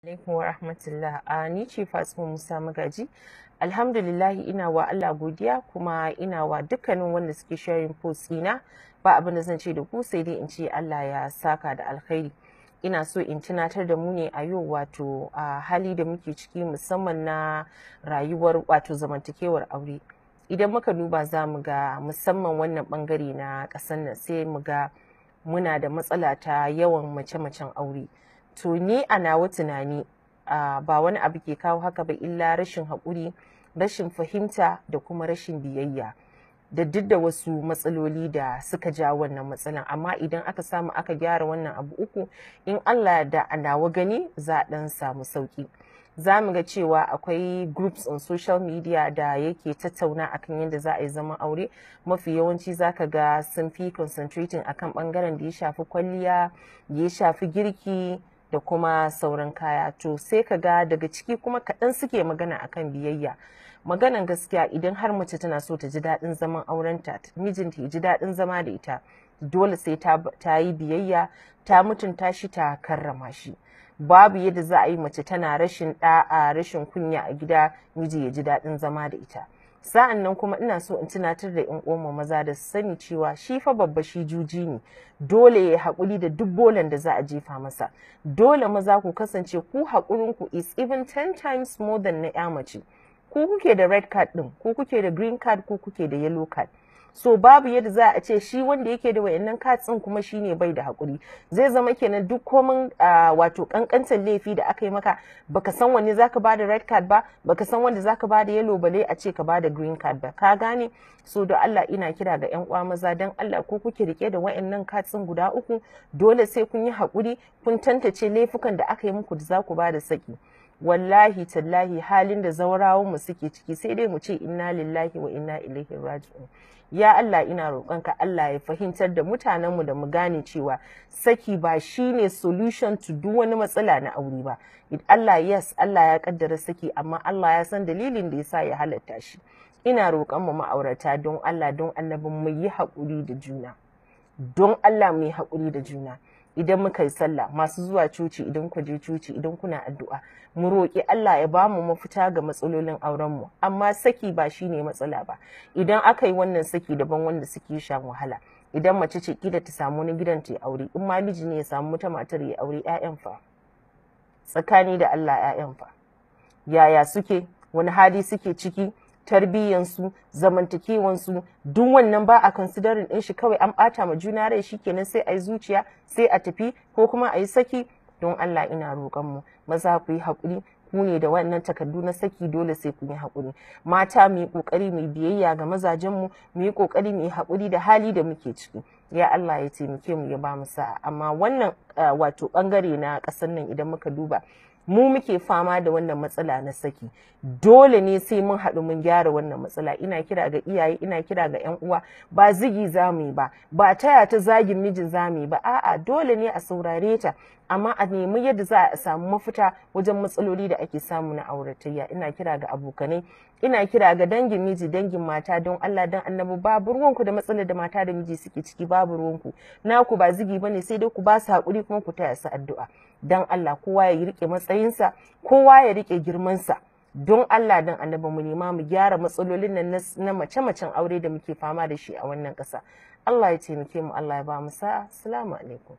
Alaikum wa rahmatullah. Ni ce Fatima Musa Magaji. Alhamdulillahi ina wa Allah godiya kuma ina wa dukkanin wanda suke sharing post ina. Ba abin da zan ce da ku sai dai in ce Allah ya saka da alkhairi. Ina so in tunatar da mu ne a yau wato a hali da muke ciki musamman na rayuwar wato zamantakewar aure. Idan muka duba za mu ga musamman wannan bangare na ƙasar nan sai mu ga muna da matsala ta yawan mace-macen aure. To ni a nawa tunani ba wani abu ke kawo haka ba illa rashin haƙuri, rashin fahimta da kuma rashin biyayya da duk da wasu matsaloli da suka ja wannan matsalan. Amma idan aka samu aka gyara wannan abu uku, in Allah da a nawa gani za a ɗan samu sauƙi. Za mu ga cewa akwai groups on social media da yake tattauna akan yadda za a yi zaman aure. Mafi yawanci za ka ga sun fi concentrating akan ɓangaren da ya shafi kwalliya, ya shafi girki, da kuma sauran kaya. To sai ka ga daga ciki kuma kaɗan suke magana akan biyayya. Maganan gaskiya idan har mace tana so ta ji daɗin zaman aurenta, mijinta ya ji daɗin zama da ita, dole sai ta yi biyayya, ta mutunta shi, ta karrama shi. Babu yadda za a yi mace tana rashin ɗa'a, rashin kunya a gida, miji ya ji daɗin zama da ita. Sa'an nan kuma ina so in tunatar da ƴan uwanmu maza da su sani cewa shi fa babba shi juji ne, dole ya haƙuri da duk bolan da za a jefa masa. Dole maza ku kasance ku haƙurinku is even 10 times more than na ƴa mace. Ku kuke da red card ɗin, ku kuke da green card, ku kuke da yellow card. So babu yadda za a ce shi wanda yake da wayannan cards ɗin kuma shi ne bai da haƙuri. Zai zama kenan duk komin wato ƙanƙantar laifi da aka yi maka baka san wanne zaka ba da red card ba, baka san wanda zaka ba da yellow bale a ce ka ba da green card ba. Ka gane? So da Allah ina kira ga ƴan uwa maza dan Allah ko kuke rike da wayannan cards ɗin guda uku, dole sai kun yi haƙuri, kun tantance laifukan da aka yi muku da za ku ba da saki. Wallahi tallahi halin da zaurawan mu suke ciki sai dai mu ce inna lillahi wa inna ilaihi raji'un. Ya Allah ina roƙonka Allah ya fahimtar da mutanenmu da mu gane cewa saki ba shine solution to duk wani matsala na aure ba. Allah yes Allah ya kaddara saki amma Allah ya san dalilin da yasa ya halatta shi. Ina roƙon mu ma'aurata don Allah don Annabi mu yi haƙuri da juna. Don Allah mu yi haƙuri da juna. Idan muka yi sallah, masu zuwa coci idan ku je coci idan kuna addu'a, mu roƙi Allah ya bamu mafita ga matsalolin aurenmu. Amma saki ba shine matsala ba. Idan aka yi wannan saki daban wanda suke shan wahala. Idan mace ce kila ta samu wani gidan ta yi aure, in ma miji ne ya samu wata matar ya aure, ƴaƴan fa. Tsakani da Allah ƴaƴan fa. Yaya suke? Wani hali suke ciki? Tarbiyyansu, zamantakewansu, duk wannan ba a considering ɗin shi, kawai an ɓata ma juna rai shikenan sai a yi zuciya, sai a tafi ko kuma a yi saki. Don Allah ina roƙon mu maza ku yi haƙuri, ku ne da wannan takardu na saki dole sai ku yi haƙuri. Mata mu yi ƙoƙari mu yi biyayya ga mazajenmu, mu yi ƙoƙari mu yi haƙuri da hali da muke ciki. Ya Allah ya taimake mu ya ba mu sa'a. Amma wannan wato ɓangare na ƙasar nan idan muka duba, mu muke fama da wannan matsala na saki. Dole ne sai mun haɗu mun gyara wannan matsala. Ina kira ga iyaye, ina kira ga ƴan uwa, ba zigi za mu yi ba taya ta zagin mijin za mu yi ba, a'a dole ne a saurare ta, amma a nemi yadda za a samu mafita wajen matsaloli da ake samu na auratayya. Ina kira ga abokanai, ina kira ga dangin miji, dangin mata, don Allah don Annabi babu ruwanku da matsalar da mata da miji suke ciki, babu ruwanku. Naku ba zigi bane, sai dai ku ba su haƙuri kuma ku taya su addu'a. Don Allah kowa ya rike matsayinsa, kowa ya rike girmansa. Don Allah don Annabi mu nema mu gyara matsalolin nan na mace-macen aure da muke fama da shi a wannan ƙasa. Allah ya taimake mu, Allah ya ba mu sa'a. Assalamu alaikum.